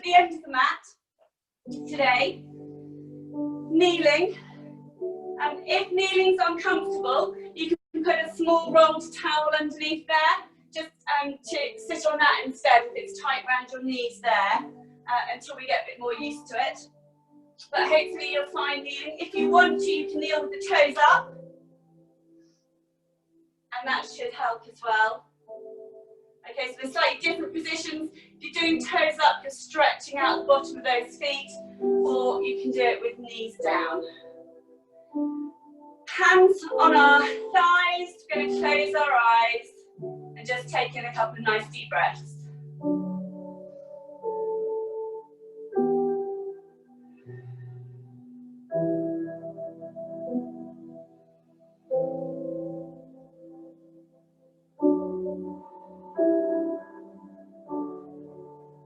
the end of the mat today, kneeling. And if kneeling's uncomfortable, you can put a small rolled towel underneath there, just to sit on that instead if it's tight around your knees there, until we get a bit more used to it. But hopefully you'll find kneeling. If you want to, you can kneel with the toes up, and that should help as well. Okay, so there's slightly different positions. If you're doing toes up, you're stretching out the bottom of those feet, or you can do it with knees down. Hands on our thighs, we're going to close our eyes and just take in a couple of nice deep breaths.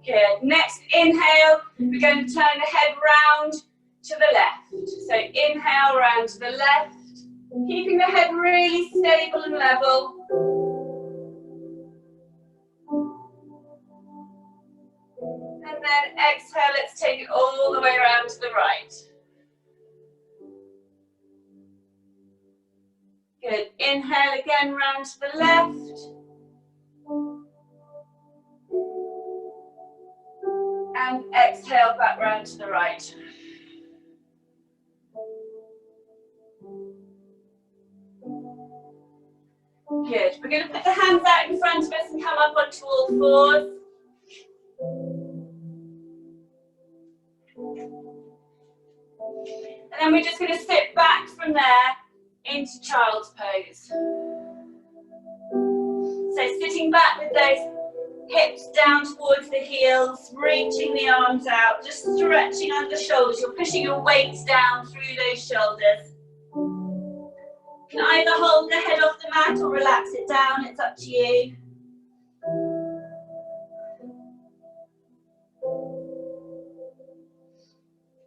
Good. Next inhale, we're going to turn the head round to the left. So inhale round to the left, keeping the head really stable and level. And then exhale, let's take it all the way around to the right. Good. Inhale again round to the left. And exhale back round to the right. Good. We're going to put the hands out in front of us and come up onto all fours. And then we're just going to sit back from there into child's pose. So sitting back with those hips down towards the heels, reaching the arms out, just stretching under the shoulders. You're pushing your weight down through those shoulders. You can either hold the head off the mat or relax it down, it's up to you.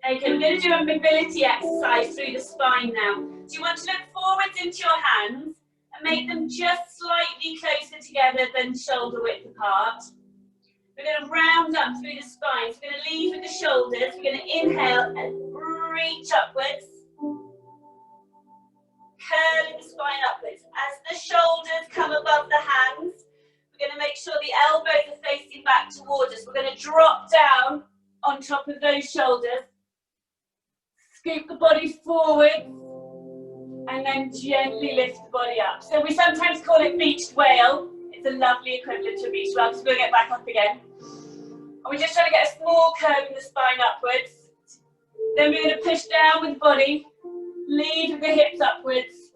Okay, we're going to do a mobility exercise through the spine now. So you want to look forwards into your hands and make them just slightly closer together than shoulder width apart. We're going to round up through the spine. So we're going to lead with the shoulders. We're going to inhale and reach upwards. Curling the spine upwards. As the shoulders come above the hands, we're going to make sure the elbows are facing back towards us. We're going to drop down on top of those shoulders. Scoop the body forward. And then gently lift the body up. So we sometimes call it beached whale. It's a lovely equivalent to a beached whale, because we'll get back up again. And we're just trying to get a small curve in the spine upwards. Then we're going to push down with the body. Lead with the hips upwards.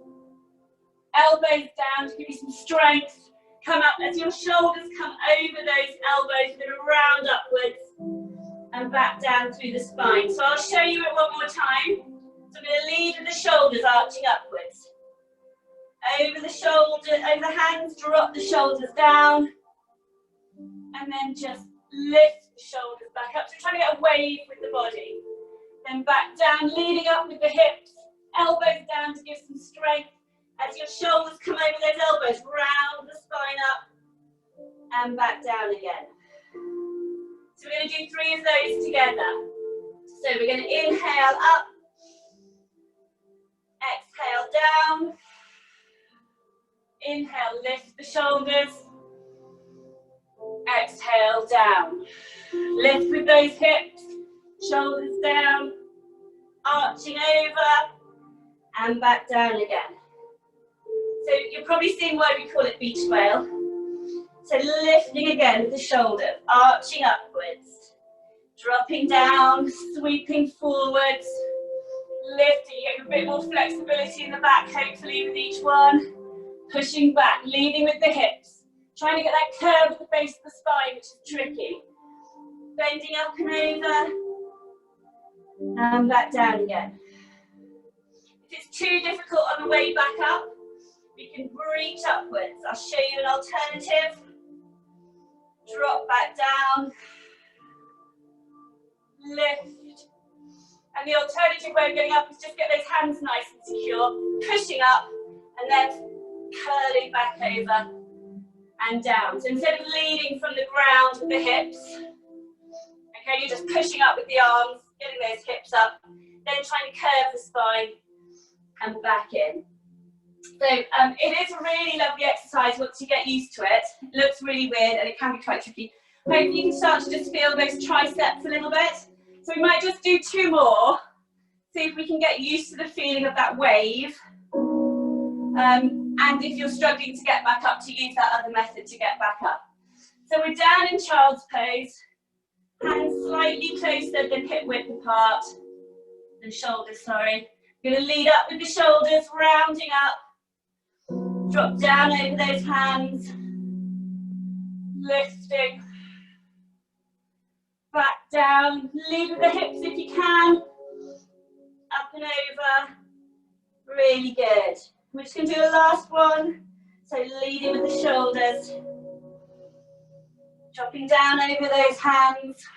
Elbows down to give you some strength. Come up as your shoulders come over those elbows. We're going to round upwards and back down through the spine. So I'll show you it one more time. So I'm going to lead with the shoulders arching upwards. Over the shoulder, over the hands, drop the shoulders down. And then just lift the shoulders back up. So trying to get a wave with the body. Then back down, leading up with the hips. Elbows down to give some strength. As your shoulders come over those elbows, round the spine up. And back down again. So we're going to do 3 of those together. So we're going to inhale up. Exhale down. Inhale, lift the shoulders. Exhale down. Lift with those hips. Shoulders down. Arching over. And back down again. So you're probably seeing why we call it beached whale. So lifting again with the shoulders. Arching upwards. Dropping down. Sweeping forwards. Lifting, you get a bit more flexibility in the back, hopefully, with each one. Pushing back, leading with the hips. Trying to get that curve at the base of the spine, which is tricky. Bending up and over. And back down again. If it's too difficult on the way back up, we can reach upwards. I'll show you an alternative. Drop back down. Lift. And the alternative way of getting up is just get those hands nice and secure, pushing up, and then curling back over and down. So instead of leading from the ground with the hips, Okay, you're just pushing up with the arms, getting those hips up, then trying to curve the spine and back in. So it is a really lovely exercise once you get used to it. It looks really weird and it can be quite tricky. Hopefully you can start to just feel those triceps a little bit. So we might just do 2 more. See if we can get used to the feeling of that wave. And if you're struggling to get back up, to use that other method to get back up. So we're down in child's pose. Hands slightly closer than hip width apart. The shoulders, sorry. We're going to lead up with the shoulders, rounding up. Drop down over those hands. Lifting. Back down. Lead with the hips if you can. Up and over. Really good. We're just going to do a last one. So leading with the shoulders. Dropping down over those hands.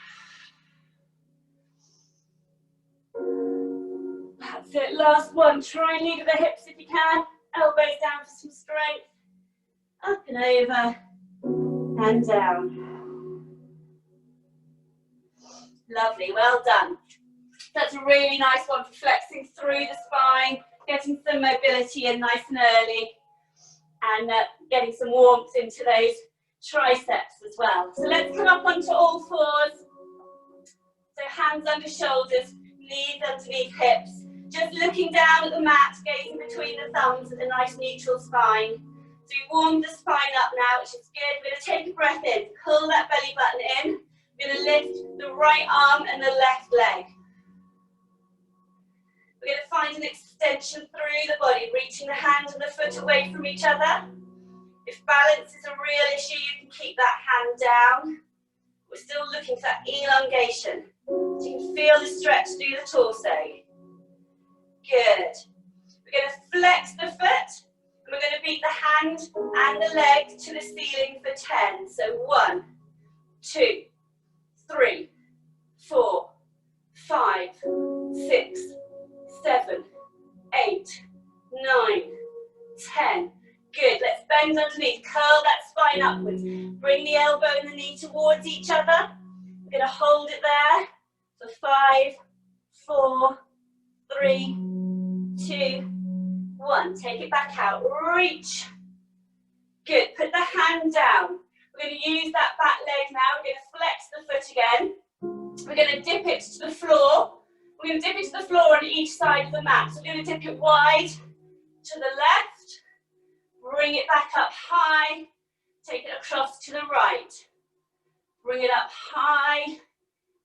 That's it. Last one. Try and lead with the hips if you can. Elbows down for some strength. Up and over. And down. Lovely. Well done. That's a really nice one for flexing through the spine, getting some mobility in nice and early, and getting some warmth into those triceps as well. So let's come up onto all fours. So hands under shoulders, knees underneath hips. Just looking down at the mat, gazing between the thumbs at a nice neutral spine. So we warmed the spine up now, which is good. We're going to take a breath in, pull that belly button in. We're going to lift the right arm and the left leg. We're going to find an extension through the body, reaching the hand and the foot away from each other. If balance is a real issue, you can keep that hand down. We're still looking for that elongation. So you can feel the stretch through the torso. Good. We're going to flex the foot, and we're going to beat the hand and the leg to the ceiling for 10. So 1, 2, 3, 4, 5, 6, 7, 8, 9, 10. Good. Let's bend underneath. Curl that spine upwards. Bring the elbow and the knee towards each other. We're going to hold it there. So 5, 4, 3, 2, 1. Take it back out. Reach. Good. Put the hand down. We're going to use that back leg now. We're going to flex the foot again. We're going to dip it to the floor. We're going to dip it to the floor on each side of the mat. So we're going to dip it wide to the left. Bring it back up high. Take it across to the right. Bring it up high.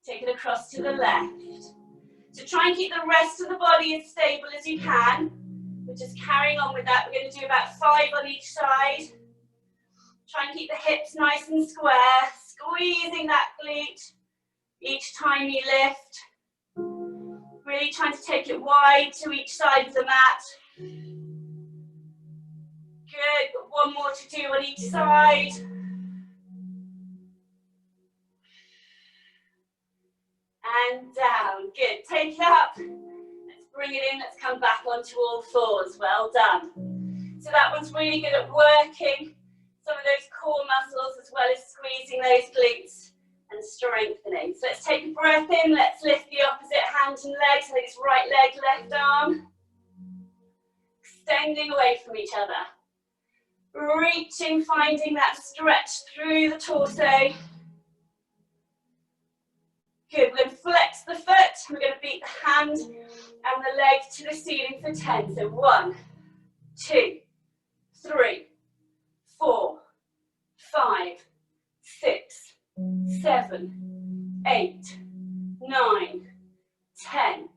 Take it across to the left. So try and keep the rest of the body as stable as you can. We're just carrying on with that. We're going to do about 5 on each side. Try and keep the hips nice and square. Squeezing that glute each time you lift. Really trying to take it wide to each side of the mat. Good, got one more to do on each side. And down, good. Take it up. Let's bring it in, let's come back onto all fours. Well done. So that one's really good at working some of those core muscles as well as squeezing those glutes and strengthening. So let's take a breath in, let's lift the opposite hand and leg. So it's right leg, left arm. Extending away from each other. Reaching, finding that stretch through the torso. Good, we're going to flex the foot. We're going to beat the hand and the leg to the ceiling for 10. So 1, 2, 3, 4, 5, 6, 7, 8, 9, 10.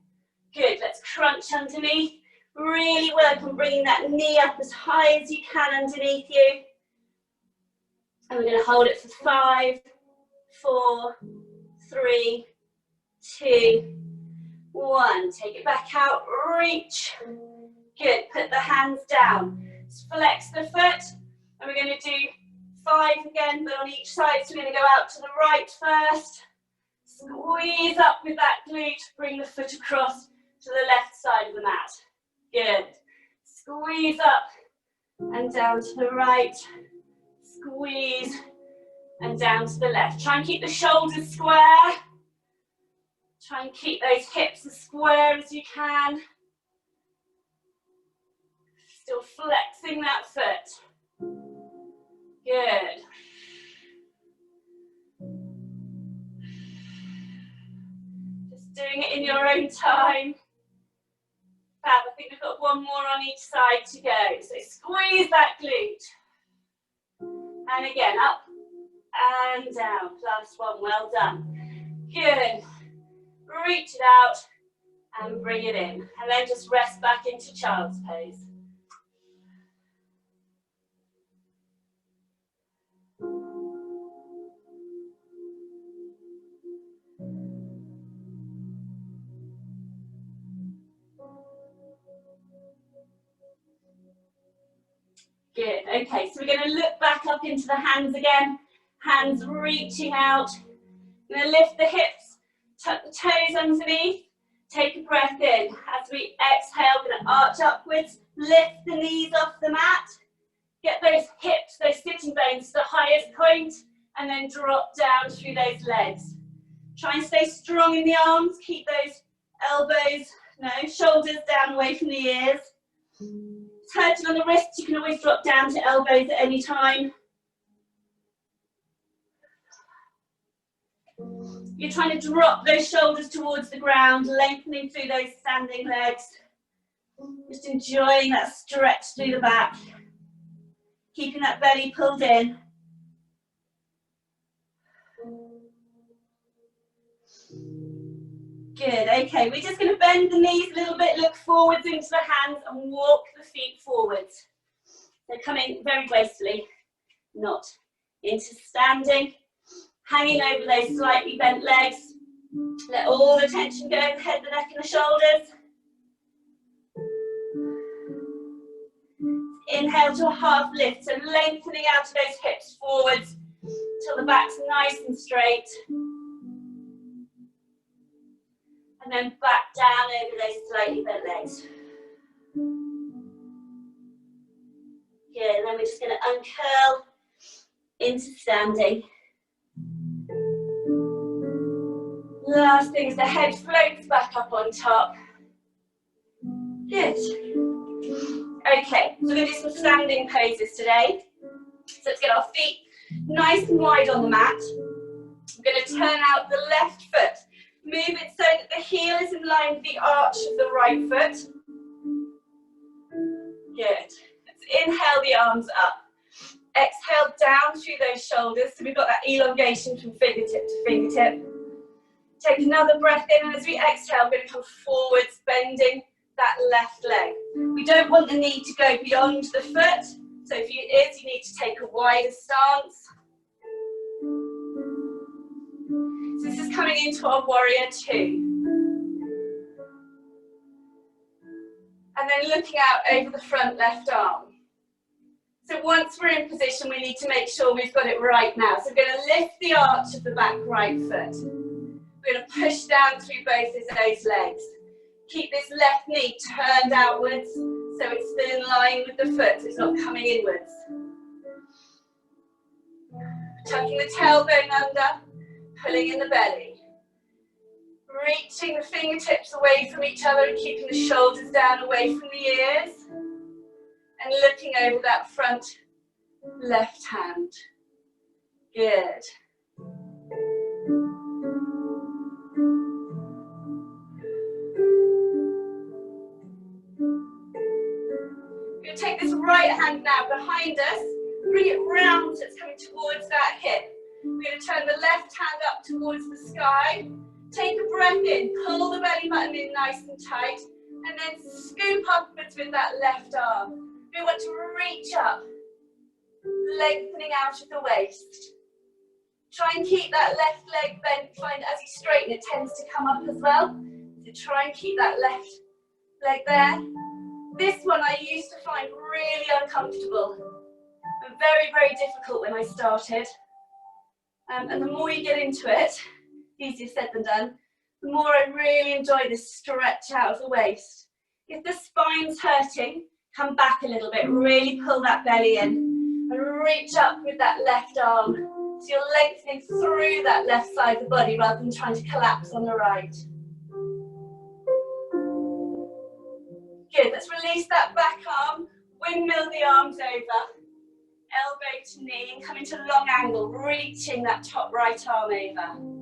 Good, let's crunch underneath. Really work on bringing that knee up as high as you can underneath you. And we're going to hold it for 5, 4, 3, 2, 1. Take it back out, reach. Good, put the hands down. Flex the foot, and we're going to do 5 again, but on each side. So we're going to go out to the right first. Squeeze up with that glute, bring the foot across to the left side of the mat. Good. Squeeze up and down to the right. Squeeze and down to the left. Try and keep the shoulders square. Try and keep those hips as square as you can. Still flexing that foot. Good. Just doing it in your own time. Fab, I think we've got one more on each side to go. So squeeze that glute. And again, up and down. Last one, well done. Good. Reach it out and bring it in. And then just rest back into child's pose. Good, okay, so we're going to look back up into the hands again. Hands reaching out. We're going to lift the hips, tuck the toes underneath. Take a breath in. As we exhale, we're going to arch upwards, lift the knees off the mat. Get those hips, those sitting bones to the highest point, and then drop down through those legs. Try and stay strong in the arms. Keep those elbows, shoulders down away from the ears. Hurting on the wrists, you can always drop down to elbows at any time. You're trying to drop those shoulders towards the ground, lengthening through those standing legs. Just enjoying that stretch through the back. Keeping that belly pulled in. Good, okay, we're just going to bend the knees a little bit, look forwards into the hands and walk the feet forwards. They're coming very gracefully, not into standing. Hanging over those slightly bent legs. Let all the tension go in the head, the neck and the shoulders. Inhale to a half lift, so lengthening out of those hips forwards till the back's nice and straight. And then back down over those slightly bent legs. Good, and then we're just going to uncurl into standing. Last thing is the head floats back up on top. Good. Okay, so we're going to do some standing poses today. So let's get our feet nice and wide on the mat. We're going to turn out the left foot. Move it so that the heel is in line with the arch of the right foot. Good. Let's inhale the arms up. Exhale down through those shoulders. So we've got that elongation from fingertip to fingertip. Take another breath in, and as we exhale, we're going to come forwards, bending that left leg. We don't want the knee to go beyond the foot. So if it is, you need to take a wider stance. So this is coming into our warrior two. And then looking out over the front left arm. So once we're in position, we need to make sure we've got it right now. So we're going to lift the arch of the back right foot. We're going to push down through both of those legs. Keep this left knee turned outwards so it's still in line with the foot, so it's not coming inwards. Tucking the tailbone under, pulling in the belly. Reaching the fingertips away from each other and keeping the shoulders down away from the ears. And looking over that front left hand. Good. We're going to take this right hand now behind us, bring it round so it's coming towards that hip. We're going to turn the left hand up towards the sky. Take a breath in, pull the belly button in nice and tight, and then scoop upwards with that left arm. We want to reach up, lengthening out of the waist. Try and keep that left leg bent. Find as you straighten, it tends to come up as well. So try and keep that left leg there. This one I used to find really uncomfortable and very, very difficult when I started. And the more you get into it, easier said than done, the more I really enjoy this stretch out of the waist. If the spine's hurting, come back a little bit, really pull that belly in and reach up with that left arm. So you're lengthening through that left side of the body rather than trying to collapse on the right. let's release that back arm, windmill the arms over, elbow to knee, and come into long angle, reaching that top right arm over.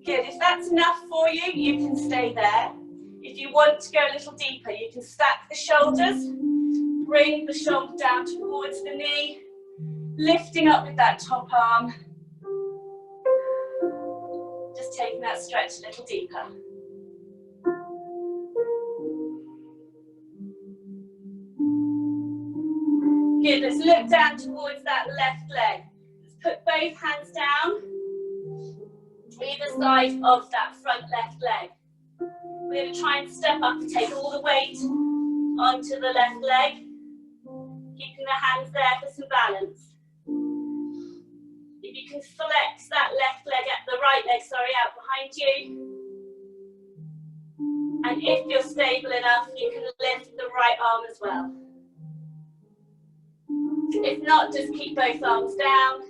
Good, if that's enough for you, you can stay there. If you want to go a little deeper, you can stack the shoulders, bring the shoulder down towards the knee, lifting up with that top arm. Just taking that stretch a little deeper. Good, let's look down towards that left leg. Let's put both hands down, either side of that front left leg. We're going to try and step up and take all the weight onto the left leg, keeping the hands there for some balance. If you can flex that left leg, the right leg, sorry, out behind you. And if you're stable enough, you can lift the right arm as well. If not, just keep both arms down.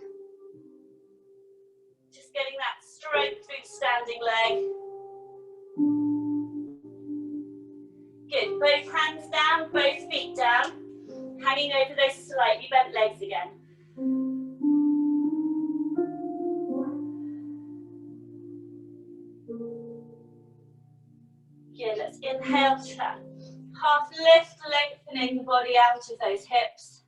Just getting that strength through the standing leg. Good, both hands down, both feet down. Hanging over those slightly bent legs again. Good, let's inhale to that half lift, lengthening the body out of those hips.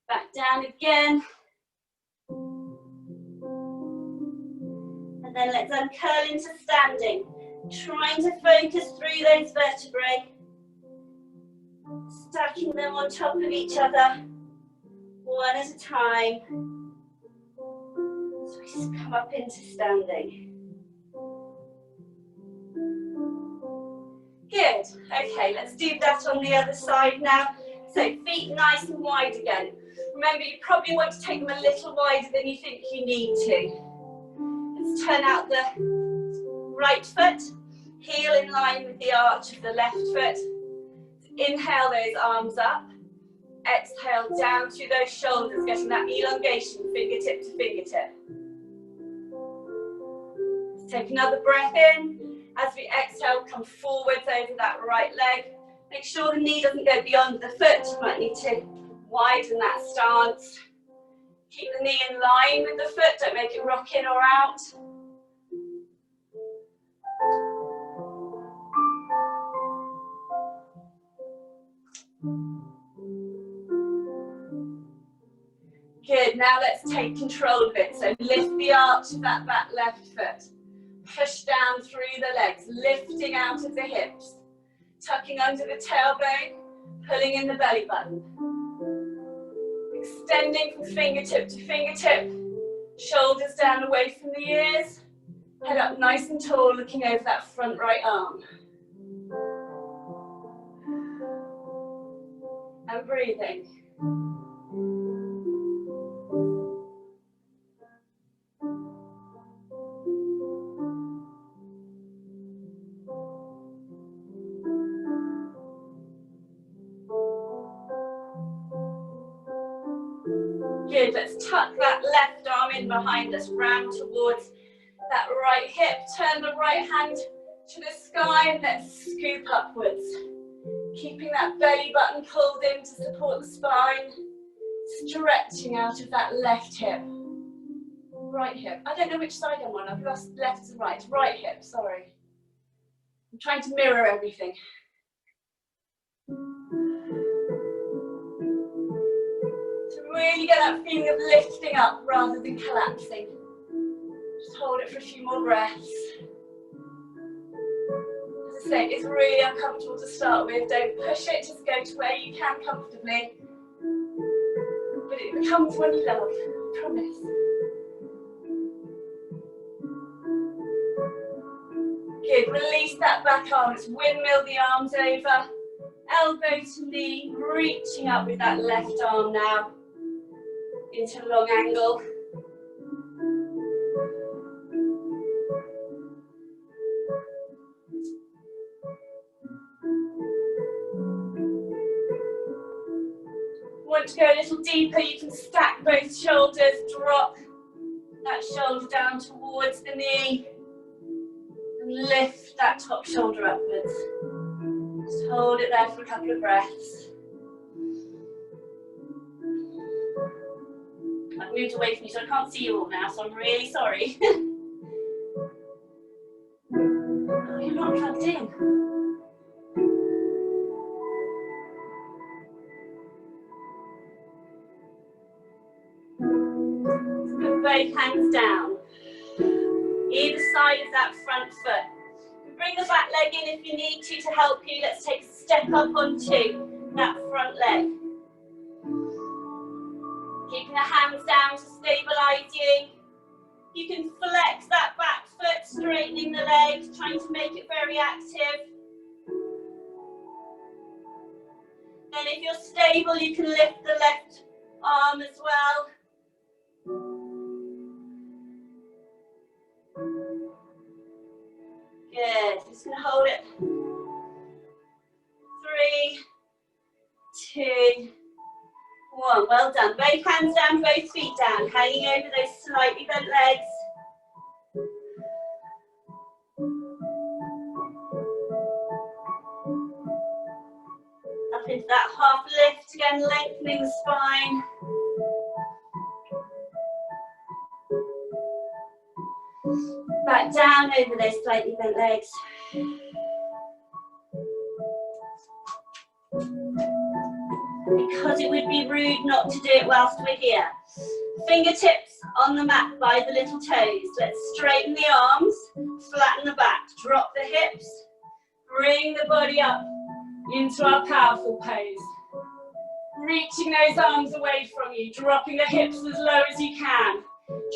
Back down again. And then let's uncurl into standing. Trying to focus through those vertebrae. Stacking them on top of each other, one at a time. So we just come up into standing. Good, okay, let's do that on the other side now. So feet nice and wide again. Remember, you probably want to take them a little wider than you think you need to. Let's turn out the right foot, heel in line with the arch of the left foot. Inhale those arms up, exhale down through those shoulders, getting that elongation fingertip to fingertip. Let's take another breath in. As we exhale, come forwards over that right leg. Make sure the knee doesn't go beyond the foot. You might need to widen that stance. Keep the knee in line with the foot, don't make it rock in or out. Good, now let's take control of it. So lift the arch of that back left foot. Push down through the legs, lifting out of the hips. Tucking under the tailbone, pulling in the belly button. Extending from fingertip to fingertip. Shoulders down away from the ears. Head up nice and tall, looking over that front right arm. And breathing. Good, let's tuck that left arm in behind us, round towards that right hip. Turn the right hand to the sky and let's scoop upwards. Keeping that belly button pulled in to support the spine. Stretching out of that left hip. Right hip. I don't know which side I'm on. I've lost left and right. Right hip, sorry. I'm trying to mirror everything. Really get that feeling of lifting up rather than collapsing. Just hold it for a few more breaths. As I say, it's really uncomfortable to start with. Don't push it, just go to where you can comfortably. But it becomes one you love, I promise. Good, release that back arm. Let's windmill the arms over. Elbow to knee, reaching up with that left arm now. Into long angle. want to go a little deeper, you can stack both shoulders, drop that shoulder down towards the knee, and lift that top shoulder upwards. Just hold it there for a couple of breaths. I've moved away from you so I can't see you all now, so I'm really sorry. Oh, you're not plugged in. Put both hands down. Either side of that front foot. Bring the back leg in if you need to help you. Let's take a step up onto that front leg. Keeping the hands down to stabilise you. You can flex that back foot, straightening the legs, trying to make it very active. Then if you're stable, you can lift the left arm as well. Good, just going to hold it. 3, 2, 1. Well done. Both hands down, both feet down. Hanging over those slightly bent legs. Up into that half lift again, lengthening the spine. Back down over those slightly bent legs. Because it would be rude not to do it whilst we're here. Fingertips on the mat by the little toes. Let's straighten the arms, flatten the back, drop the hips, bring the body up into our powerful pose. Reaching those arms away from you, dropping the hips as low as you can.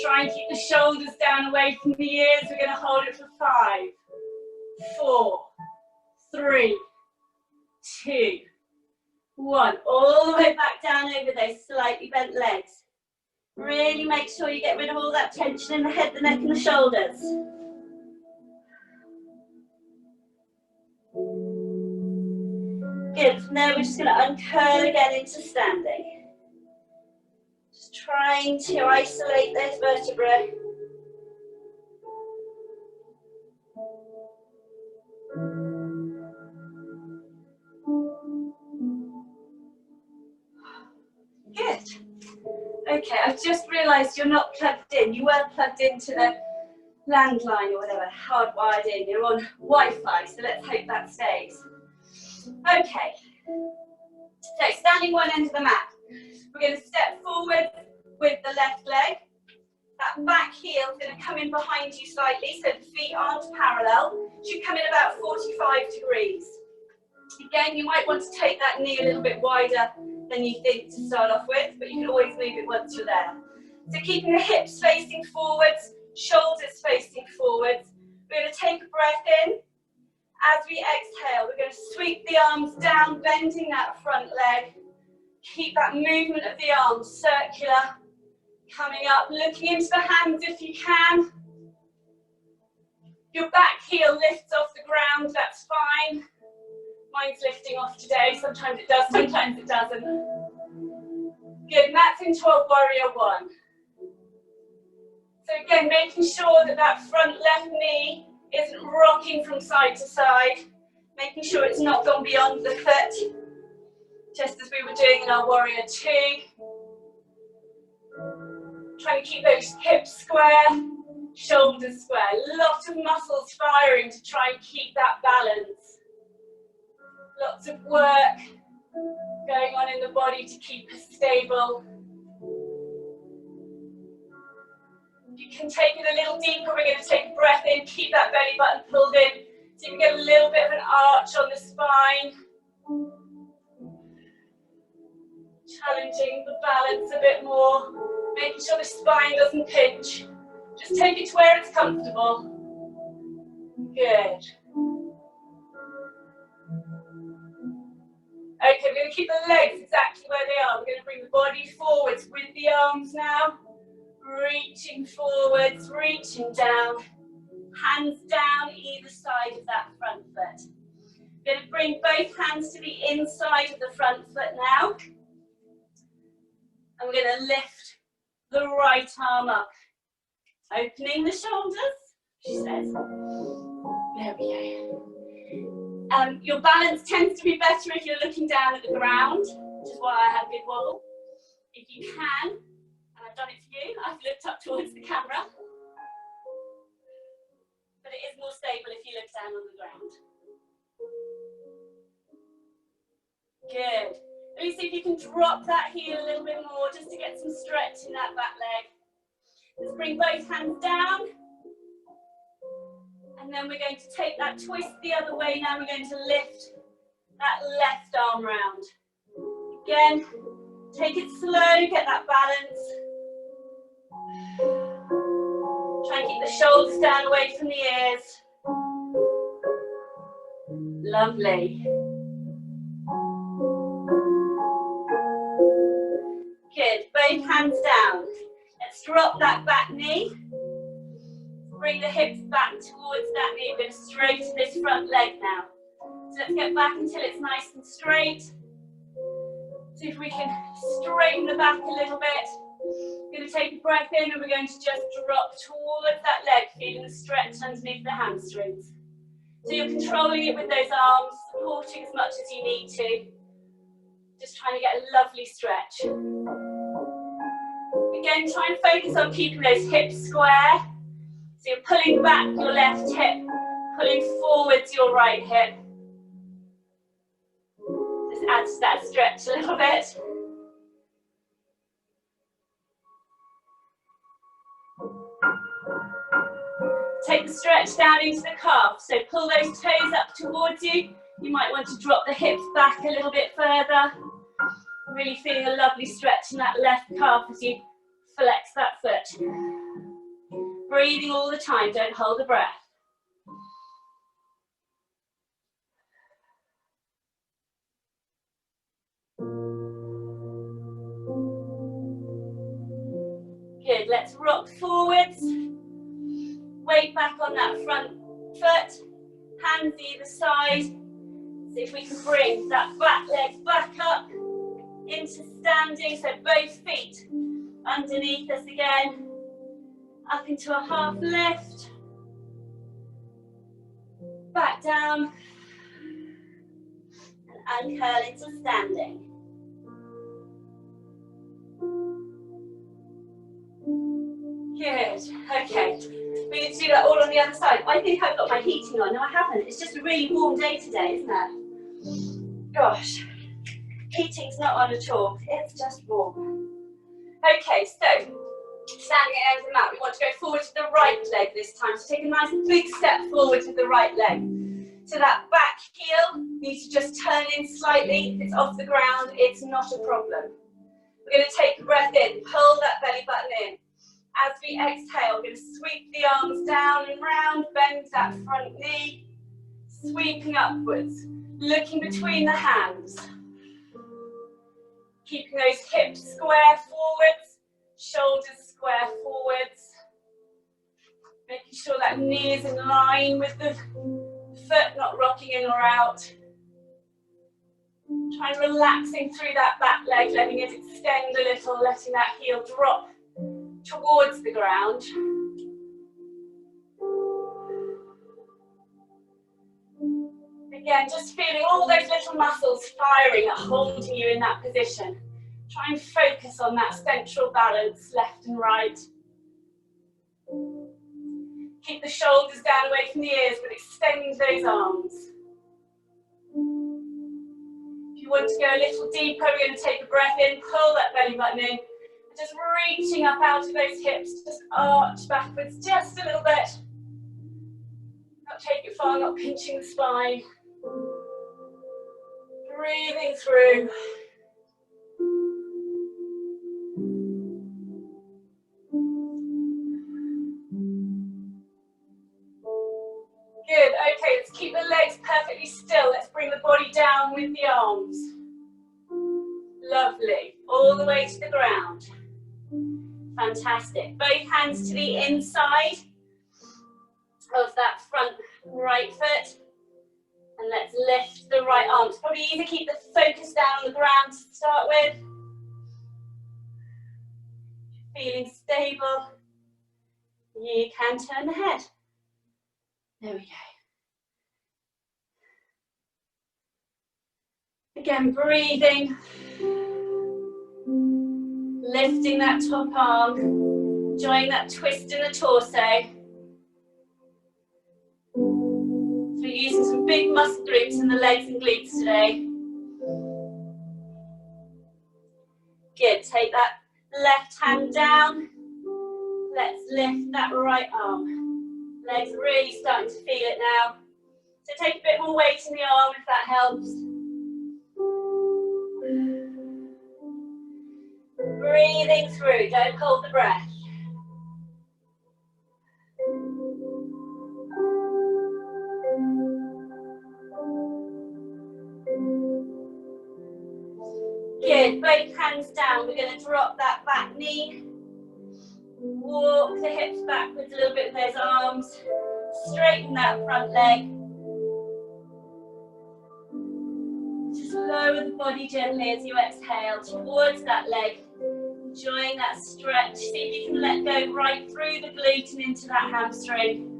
Try and keep the shoulders down away from the ears. We're going to hold it for 5, 4, 3, 2, 1. All the way back down over those slightly bent legs. Really make sure you get rid of all that tension in the head, the neck and the shoulders. Good. From there we're just going to uncurl again into standing. Just trying to isolate those vertebrae. Good. Okay, I've just realised you're not plugged in. You were plugged into the landline or whatever, hardwired in. You're on Wi-Fi, so let's hope that stays. Okay. So standing one end of the mat. We're going to step forward with the left leg. That back heel is going to come in behind you slightly, so the feet aren't parallel. Should come in about 45 degrees. Again, you might want to take that knee a little bit wider than you think to start off with, but you can always move it once you're there. So keeping the hips facing forwards, shoulders facing forwards. We're going to take a breath in. As we exhale, we're going to sweep the arms down, bending that front leg. Keep that movement of the arms circular. Coming up, looking into the hands if you can. Your back heel lifts off the ground, that's fine. Mine's lifting off today, sometimes it does, sometimes it doesn't. Good, and that's into our warrior one. So again, making sure that that front left knee isn't rocking from side to side. Making sure it's not gone beyond the foot. Just as we were doing in our warrior two. Trying to keep those hips square, shoulders square. Lots of muscles firing to try and keep that balance. Lots of work going on in the body to keep us stable. You can take it a little deeper. We're going to take a breath in, keep that belly button pulled in, so you can get a little bit of an arch on the spine. Challenging the balance a bit more, making sure the spine doesn't pinch. Just take it to where it's comfortable. Good. Okay, we're going to keep the legs exactly where they are. We're going to bring the body forwards with the arms now. Reaching forwards, reaching down. Hands down either side of that front foot. We're going to bring both hands to the inside of the front foot now. And we're going to lift the right arm up. Opening the shoulders, she says. There we go. Your balance tends to be better if you're looking down at the ground, which is why I have good wobble. If you can, and I've done it for you, I've looked up towards the camera. But it is more stable if you look down on the ground. Good. Let me see if you can drop that heel a little bit more just to get some stretch in that back leg. Let's bring both hands down. And then we're going to take that twist the other way. Now we're going to lift that left arm round. Again, take it slow, get that balance. Try and keep the shoulders down away from the ears. Lovely. Good, both hands down. Let's drop that back knee. Bring the hips back towards that knee. We're going to straighten this front leg now. So let's get back until it's nice and straight. See if we can straighten the back a little bit. We're going to take a breath in and we're going to just drop towards that leg, feeling the stretch underneath the hamstrings. So you're controlling it with those arms, supporting as much as you need to. Just trying to get a lovely stretch. Again, try and focus on keeping those hips square. So you're pulling back your left hip, pulling forwards your right hip. Just adds to that stretch a little bit. Take the stretch down into the calf. So pull those toes up towards you. You might want to drop the hips back a little bit further. Really feeling a lovely stretch in that left calf as you flex that foot. Breathing all the time, don't hold the breath. Good, let's rock forwards. Weight back on that front foot. Hands either side. See if we can bring that back leg back up into standing. So both feet underneath us again. Up into a half lift. Back down. And curl into standing. Good, okay. We need to do that all on the other side. I think I've got my heating on. No, I haven't. It's just a really warm day today, isn't it? Gosh, heating's not on at all. It's just warm. Okay, so standing at the end of the mat, we want to go forward to the right leg this time. So take a nice big step forward with the right leg. So that back heel needs to just turn in slightly. If it's off the ground, it's not a problem. We're going to take a breath in, pull that belly button in. As we exhale, we're going to sweep the arms down and round, bend that front knee, sweeping upwards, looking between the hands. Keeping those hips square forwards, shoulders square forwards. Making sure that knee is in line with the foot, not rocking in or out. Try relaxing through that back leg, letting it extend a little, letting that heel drop towards the ground. Again, just feeling all those little muscles firing at holding you in that position. Try and focus on that central balance, left and right. Keep the shoulders down away from the ears, but extend those arms. If you want to go a little deeper, we're going to take a breath in, pull that belly button in. Just reaching up out of those hips, just arch backwards just a little bit. Not take it far, not pinching the spine. Breathing through. Good, okay, let's keep the legs perfectly still. Let's bring the body down with the arms. Lovely, all the way to the ground. Fantastic. Both hands to the inside of that front right foot. And let's lift the right arm. It's probably easy to keep the focus down on the ground to start with. feeling stable, you can turn the head. There we go. Again, breathing, lifting that top arm, enjoying that twist in the torso. So we're using some big muscle groups in the legs and glutes today. Good, take that left hand down. Let's lift that right arm. Legs are really starting to feel it now. So take a bit more weight in the arm if that helps. Breathing through, don't hold the breath. Good, both hands down. We're going to drop that back knee. Walk the hips backwards a little bit with those arms. Straighten that front leg. Just lower the body gently as you exhale towards that leg. Enjoying that stretch. See if you can let go right through the glute and into that hamstring.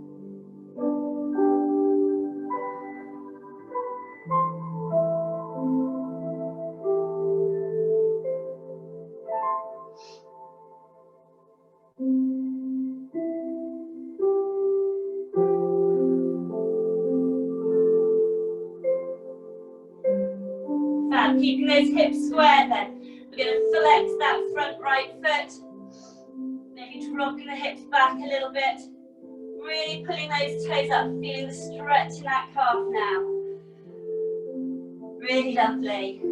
Keeping those hips square then. We're going to flex that front right foot. Maybe dropping the hips back a little bit. Really pulling those toes up, feeling the stretch in that calf now. Really lovely.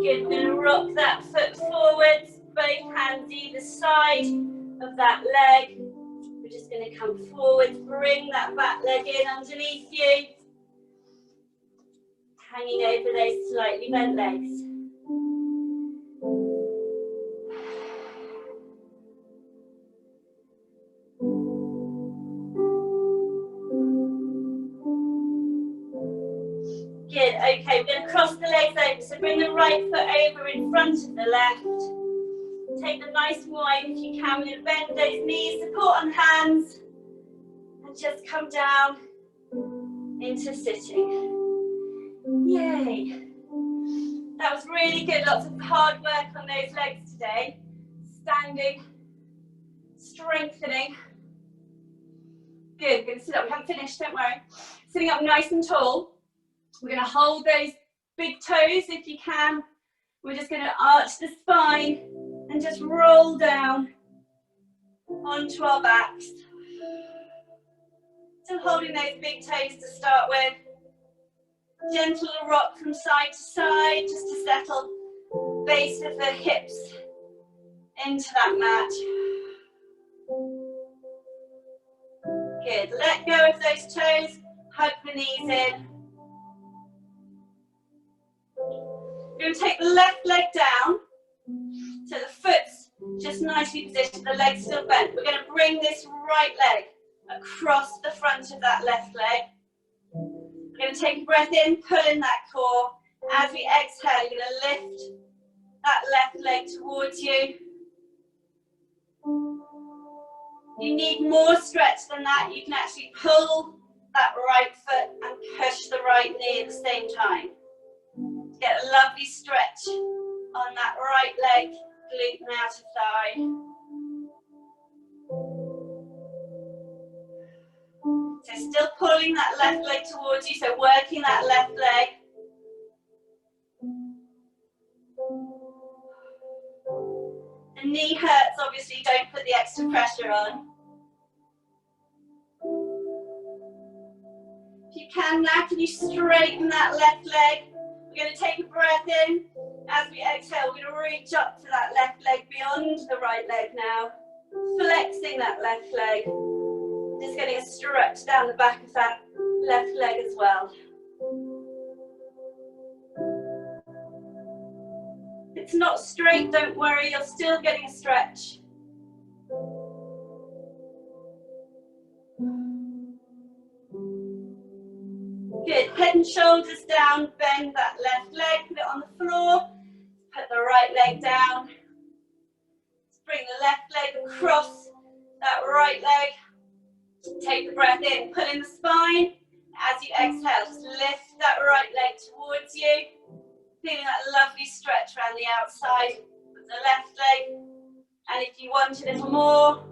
Good, we're going to rock that foot forwards, both hands either side of that leg. We're just going to come forwards, bring that back leg in underneath you. Hanging over those slightly bent legs. Good, okay, we're going to cross the legs over, so bring the right foot over in front of the left. Take them nice and wide if you can. We're going to bend those knees, support on hands, and just come down into sitting. Yay! That was really good, lots of hard work on those legs today. Standing, strengthening. Good, we're going to sit up, we haven't finished, don't worry. Sitting up nice and tall. We're going to hold those big toes if you can. We're just going to arch the spine and just roll down onto our backs. Still holding those big toes to start with. Gentle rock from side to side just to settle base of the hips into that mat. Good. Let go of those toes. Hug the knees in. We're going to take the left leg down, so the foot's just nicely positioned, the leg's still bent. We're going to bring this right leg across the front of that left leg. We're going to take a breath in, pull in that core. As we exhale, you're going to lift that left leg towards you. You need more stretch than that. You can actually pull that right foot and push the right knee at the same time. Get a lovely stretch on that right leg, glute and outer thigh. So still pulling that left leg towards you, so working that left leg. The knee hurts, obviously, don't put the extra pressure on. If you can now, can you straighten that left leg? We're going to take a breath in. As we exhale, we're going to reach up to that left leg beyond the right leg now. Flexing that left leg. Just getting a stretch down the back of that left leg as well. it's not straight, don't worry, you're still getting a stretch. Good, head and shoulders down, bend that left leg, put it on the floor, put the right leg down. Bring the left leg across that right leg. Take the breath in, pull in the spine. As you exhale, just lift that right leg towards you. Feeling that lovely stretch around the outside with the left leg. And if you want a little more,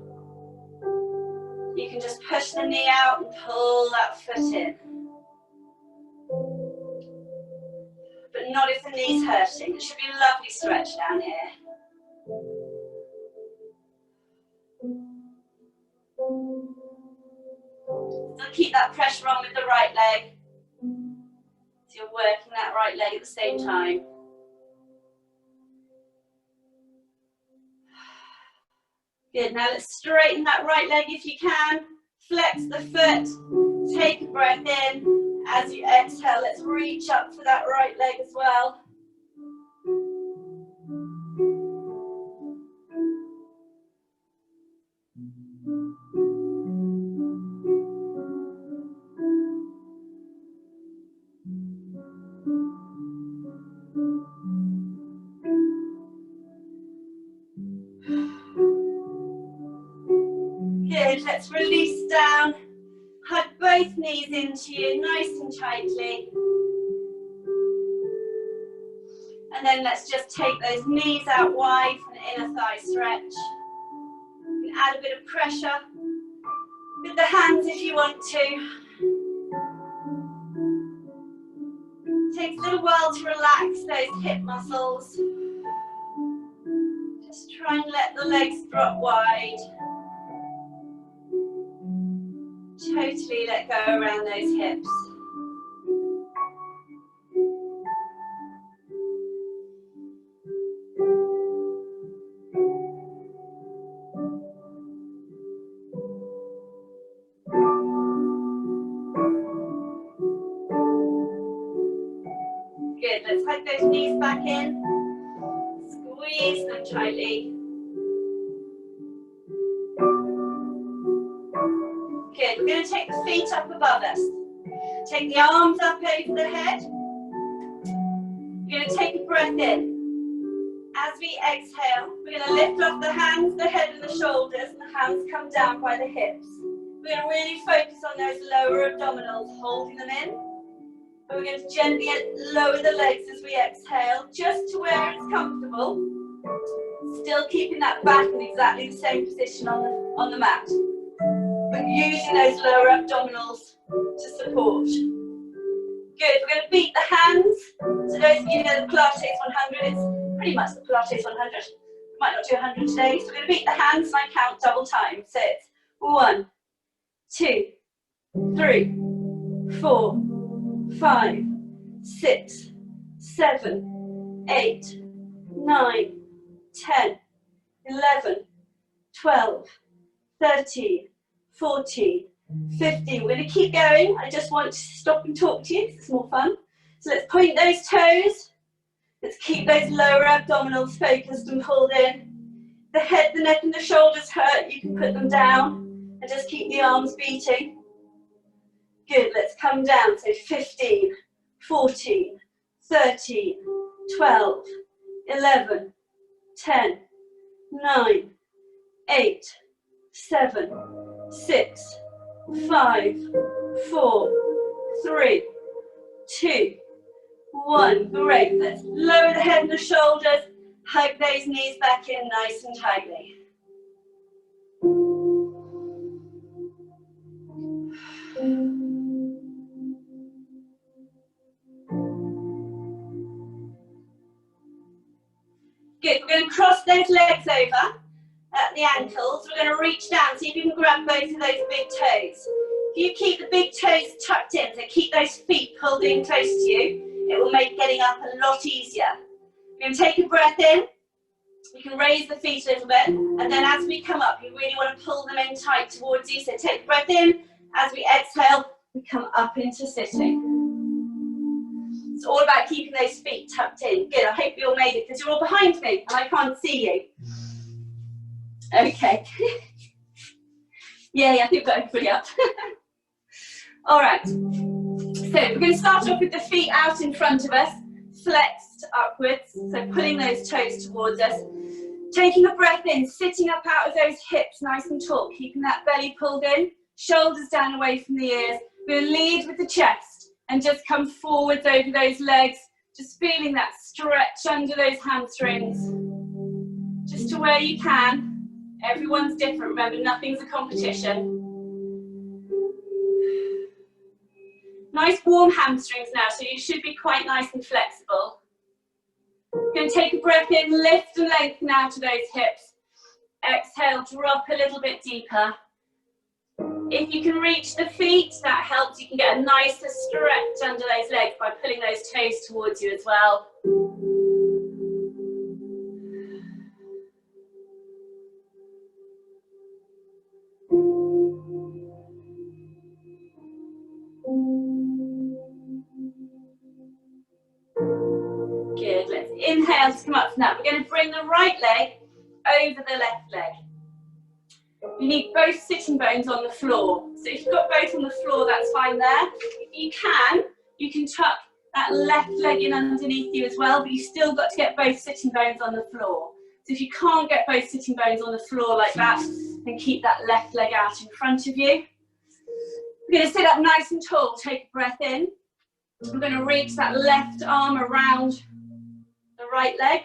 you can just push the knee out and pull that foot in. But not if the knee's hurting. It should be a lovely stretch down here. So keep that pressure on with the right leg. So you're working that right leg at the same time. Good, now let's straighten that right leg if you can. Flex the foot, take a breath in. As you exhale, let's reach up for that right leg as well. Good, let's release down. Hug both knees into you, nice and tightly. And then let's just take those knees out wide for an inner thigh stretch. You can add a bit of pressure with the hands if you want to. It takes a little while to relax those hip muscles. Just try and let the legs drop wide. Totally let go around those hips. Good, let's hug those knees back in. Squeeze them tightly. Good, we're going to take the feet up above us. Take the arms up over the head. We're going to take a breath in. As we exhale, we're going to lift off the hands, the head and the shoulders, and the hands come down by the hips. We're going to really focus on those lower abdominals, holding them in. And we're going to gently lower the legs as we exhale, just to where it's comfortable. Still keeping that back in exactly the same position on the mat. But using those lower abdominals to support. Good, we're going to beat the hands. So those of you who know the Pilates 100, it's pretty much the Pilates 100. We might not do 100 today, so we're going to beat the hands and I count double time. So it's 1, 2, 3, 4, 5, 6, 7, 8, 9, 10, 11, 12, 13, 14, 15. We're going to keep going. I just want to stop and talk to you because it's more fun. So let's point those toes. Let's keep those lower abdominals focused and pulled in. The head, the neck and the shoulders hurt. You can put them down and just keep the arms beating. Good, let's come down. So 15, 14, 13, 12, 11, 10, 9, 8, 7, 6, 5, 4, 3, 2, 1. Great. Let's lower the head and the shoulders. Hug those knees back in nice and tightly. Good. We're going to cross those legs over at the ankles. We're going to reach down. See if you can grab both of those big toes. If you keep the big toes tucked in, so keep those feet pulled in close to you, it will make getting up a lot easier. We're going to take a breath in. You can raise the feet a little bit, and then as we come up, you really want to pull them in tight towards you. So take a breath in. As we exhale, we come up into sitting. It's all about keeping those feet tucked in. Good, I hope you all made it because you're all behind me and I can't see you. Okay. Yay, I think we've got everybody up. All right. So we're going to start off with the feet out in front of us, flexed upwards, so pulling those toes towards us. Taking a breath in, sitting up out of those hips nice and tall, keeping that belly pulled in, shoulders down away from the ears. We're going to lead with the chest and just come forwards over those legs, just feeling that stretch under those hamstrings. Just to where you can. Everyone's different, remember, nothing's a competition. Nice warm hamstrings now, so you should be quite nice and flexible. Going to take a breath in, lift and lengthen out of those hips. Exhale, drop a little bit deeper. If you can reach the feet, that helps. You can get a nicer stretch under those legs by pulling those toes towards you as well. Good, let's inhale to come up from that. We're going to bring the right leg over the left leg. You need both sitting bones on the floor. So if you've got both on the floor, that's fine there. If you can tuck that left leg in underneath you as well, but you've still got to get both sitting bones on the floor. So if you can't get both sitting bones on the floor like that, then keep that left leg out in front of you. We're going to sit up nice and tall, take a breath in. We're going to reach that left arm around the right leg,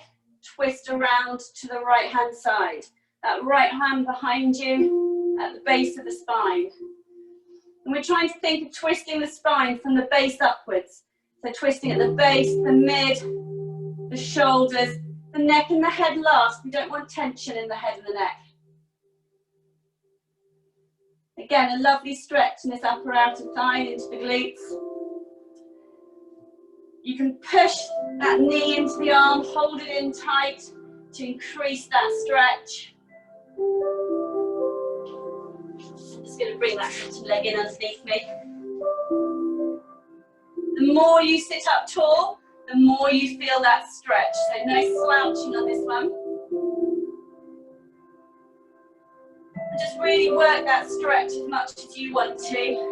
twist around to the right hand side. That right hand behind you at the base of the spine. And we're trying to think of twisting the spine from the base upwards. So twisting at the base, the mid, the shoulders, the neck and the head last. We don't want tension in the head and the neck. Again, a lovely stretch in this upper outer thigh into the glutes. You can push that knee into the arm, hold it in tight to increase that stretch. Just going to bring that leg in underneath me. The more you sit up tall, the more you feel that stretch. So no slouching on this one. And just really work that stretch as much as you want to.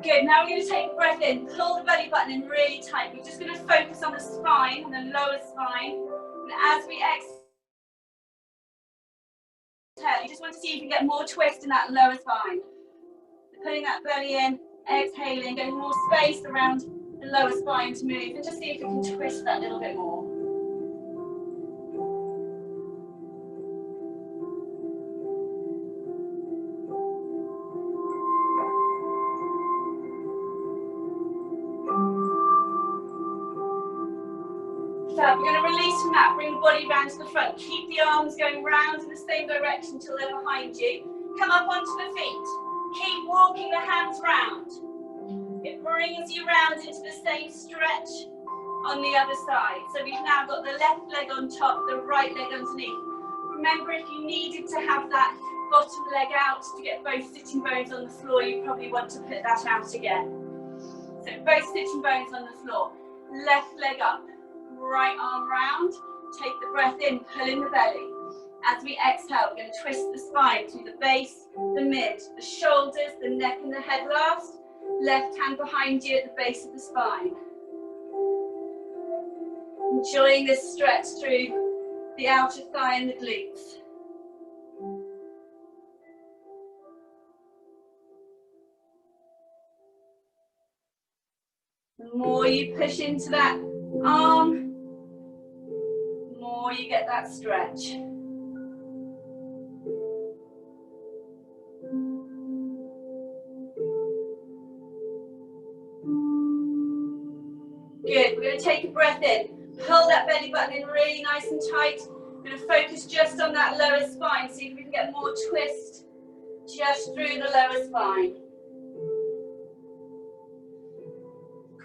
Good, now we're going to take a breath in, pull the belly button in really tight. We're just going to focus on the spine, the lower spine. And as we exhale, you just want to see if you can get more twist in that lower spine. So putting that belly in, exhaling, getting more space around the lower spine to move. And just see if you can twist that a little bit more. We're going to release from that, bring the body round to the front. Keep the arms going round in the same direction until they're behind you. Come up onto the feet. Keep walking the hands round. It brings you round into the same stretch on the other side. So we've now got the left leg on top, the right leg underneath. Remember, if you needed to have that bottom leg out to get both sitting bones on the floor, you probably want to put that out again. So both sitting bones on the floor. Left leg up. Right arm round, take the breath in, pull in the belly. As we exhale, we're going to twist the spine through the base, the mid, the shoulders, the neck and the head last. Left hand behind you at the base of the spine. Enjoying this stretch through the outer thigh and the glutes. The more you push into that arm, the more you get that stretch. Good, we're going to take a breath in. Pull that belly button in really nice and tight. We're going to focus just on that lower spine, see if we can get more twist just through the lower spine.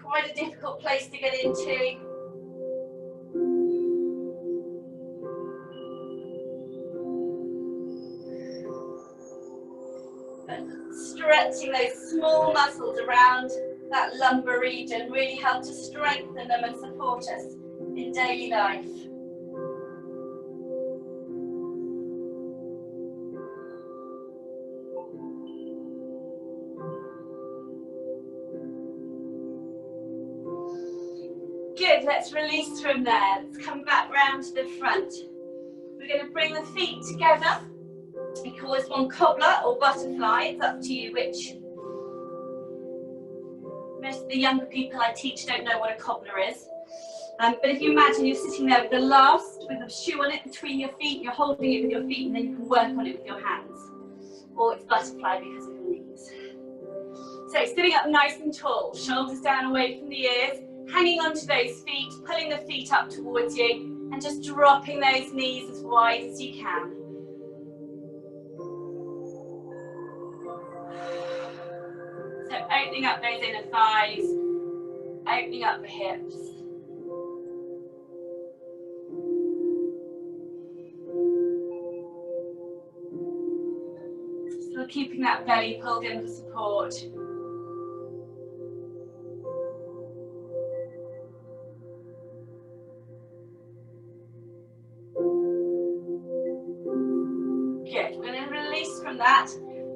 Quite a difficult place to get into. And stretching those small muscles around that lumbar region really help to strengthen them and support us in daily life. Good, let's release from there. Let's come back round to the front. We're going to bring the feet together. We call this one cobbler or butterfly. It's up to you which. Most of the younger people I teach don't know what a cobbler is. But if you imagine you're sitting there with the last, with a shoe on it between your feet, you're holding it with your feet and then you can work on it with your hands. Or it's butterfly because of your knees. So sitting up nice and tall, shoulders down away from the ears, hanging onto those feet, pulling the feet up towards you, and just dropping those knees as wide as you can. So opening up those inner thighs, opening up the hips. Still keeping that belly pulled in for support. Good, we're going to release from that.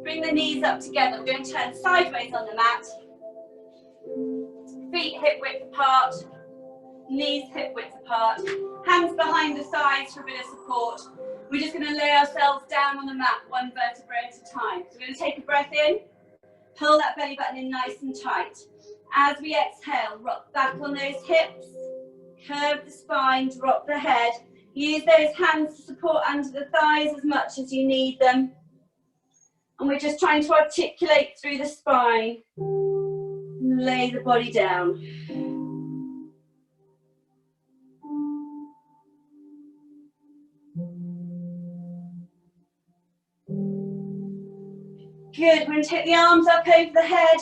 Bring the knees up together. We're going to turn sideways on the mat. Feet hip width apart. Knees hip width apart. Hands behind the thighs for a bit of support. We're just going to lay ourselves down on the mat, one vertebrae at a time. So we're going to take a breath in. Pull that belly button in nice and tight. As we exhale, rock back on those hips. Curve the spine, drop the head. Use those hands to support under the thighs as much as you need them. And we're just trying to articulate through the spine. Lay the body down. Good, we're going to take the arms up over the head.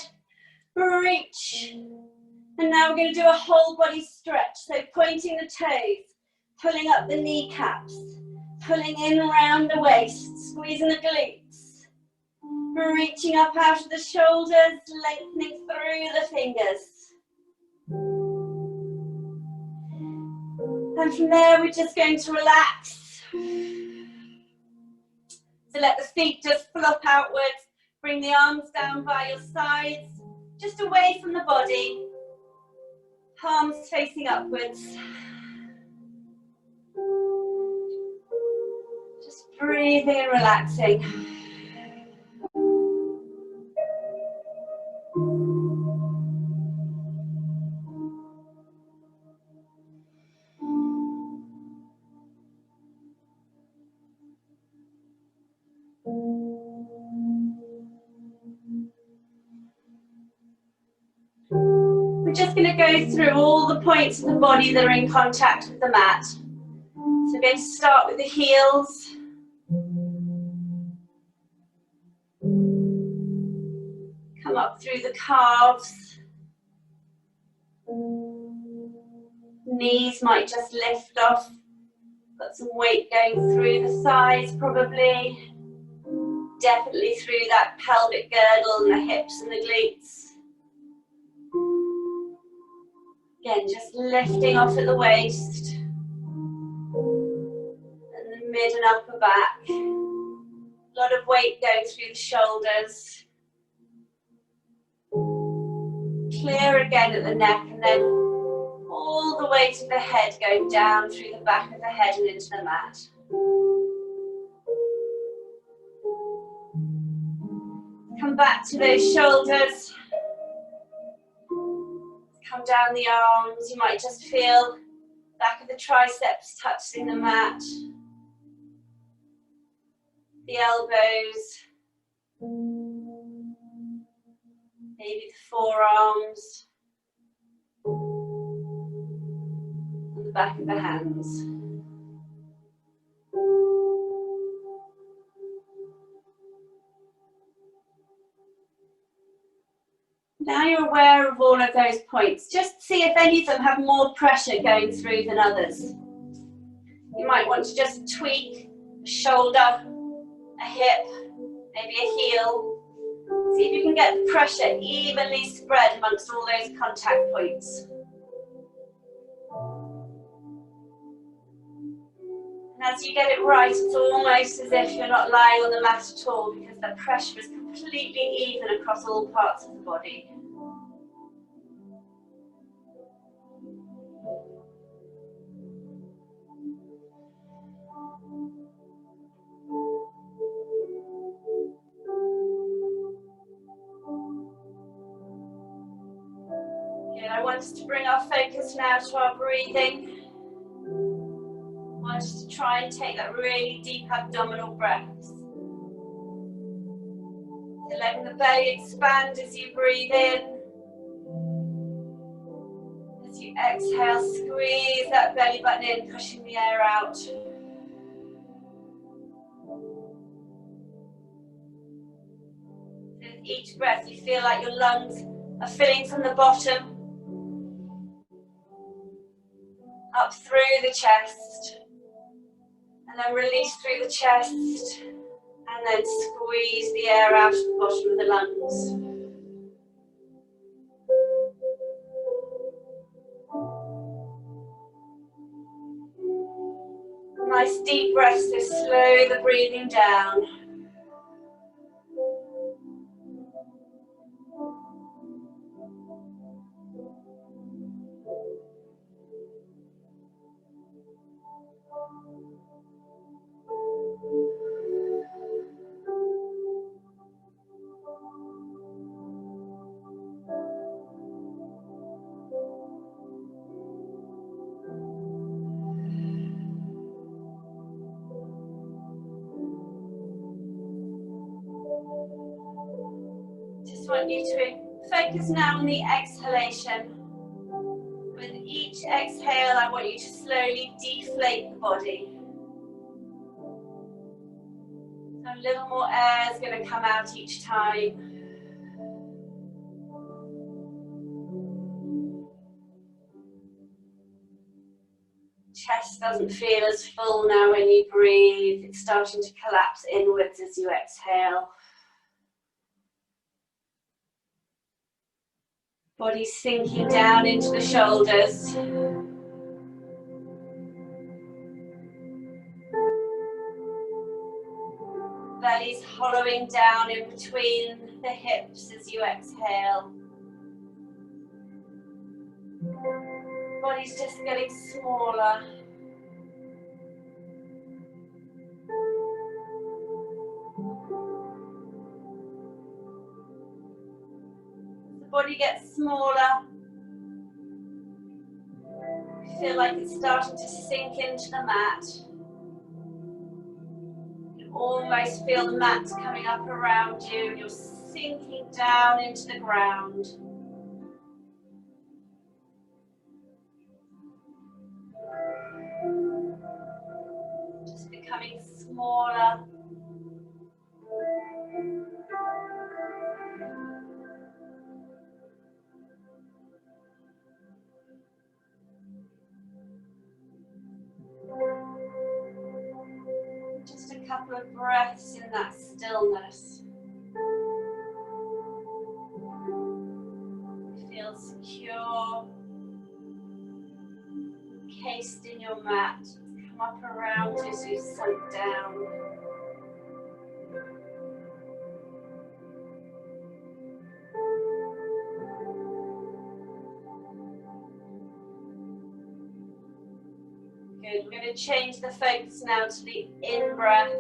Reach. And now we're going to do a whole body stretch. So pointing the toes, pulling up the kneecaps, pulling in around the waist, squeezing the glutes. Reaching up out of the shoulders, lengthening through the fingers. And from there, we're just going to relax. So let the feet just flop outwards. Bring the arms down by your sides, just away from the body. Palms facing upwards. Just breathing and relaxing. We're just going to go through all the points of the body that are in contact with the mat. So we're going to start with the heels. Come up through the calves. Knees might just lift off. Got some weight going through the thighs probably. Definitely through that pelvic girdle and the hips and the glutes. Again, just lifting off at the waist. And the mid and upper back. A lot of weight going through the shoulders. Clear again at the neck and then all the way to the head, going down through the back of the head and into the mat. Come back to those shoulders. Come down the arms. You might just feel back of the triceps touching the mat. The elbows. Maybe the forearms. And the back of the hands. Now you're aware of all of those points. Just see if any of them have more pressure going through than others. You might want to just tweak a shoulder, a hip, maybe a heel. See if you can get the pressure evenly spread amongst all those contact points. And as you get it right, it's almost as if you're not lying on the mat at all, because the pressure is completely even across all parts of the body. Good. I want us to bring our focus now to our breathing. I want us to try and take that really deep abdominal breaths. So letting the belly expand as you breathe in. As you exhale, squeeze that belly button in, pushing the air out. With each breath, you feel like your lungs are filling from the bottom up through the chest, and then release through the chest, and then squeeze the air out of the bottom of the lungs. Nice deep breaths to slow the breathing down. Just want you to focus now on the exhalation. With each exhale, I want you to slowly deflate the body. So a little more air is going to come out each time. Chest doesn't feel as full now when you breathe. It's starting to collapse inwards as you exhale. Body sinking down into the shoulders. Belly's hollowing down in between the hips as you exhale. Body's just getting smaller. The body gets smaller. You feel like it's starting to sink into the mat. You almost feel the mat coming up around you, and you're sinking down into the ground. Just becoming smaller. Just a couple of breaths in that stillness. Feel secure, encased in your mat. Come up around as you sink down. Good. We're going to change the focus now to the in-breath.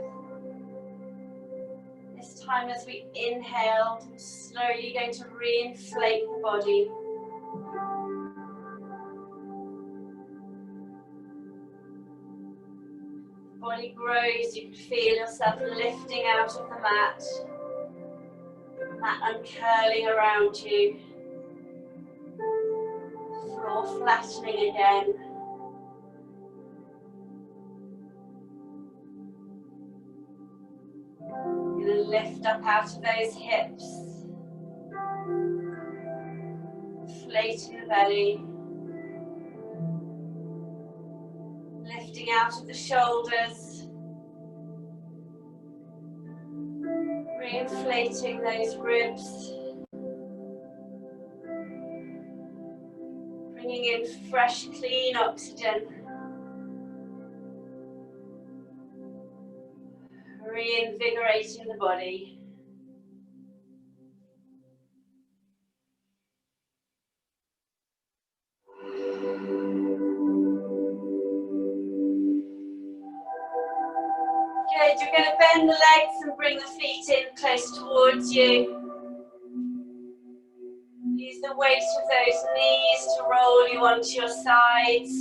This time as we inhale, we're slowly going to re-inflate the body. The body grows, you can feel yourself lifting out of the mat. Mat uncurling around you. Floor flattening again. Lift up out of those hips, inflating the belly, lifting out of the shoulders, Reinflating those ribs. Bringing in fresh, clean oxygen. Reinvigorating the body. Good, you're going to bend the legs and bring the feet in close towards you. Use the weight of those knees to roll you onto your sides.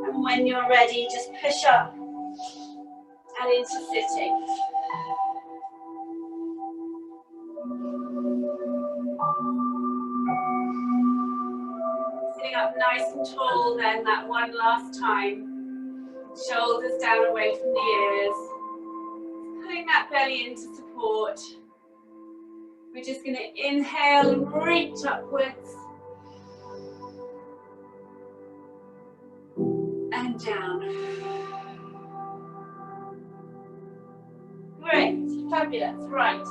And when you're ready, just push up and into sitting. Sitting up nice and tall then, that one last time. Shoulders down away from the ears. Pulling that belly into support. We're just going to inhale and reach upwards. And down. Great, fabulous, right.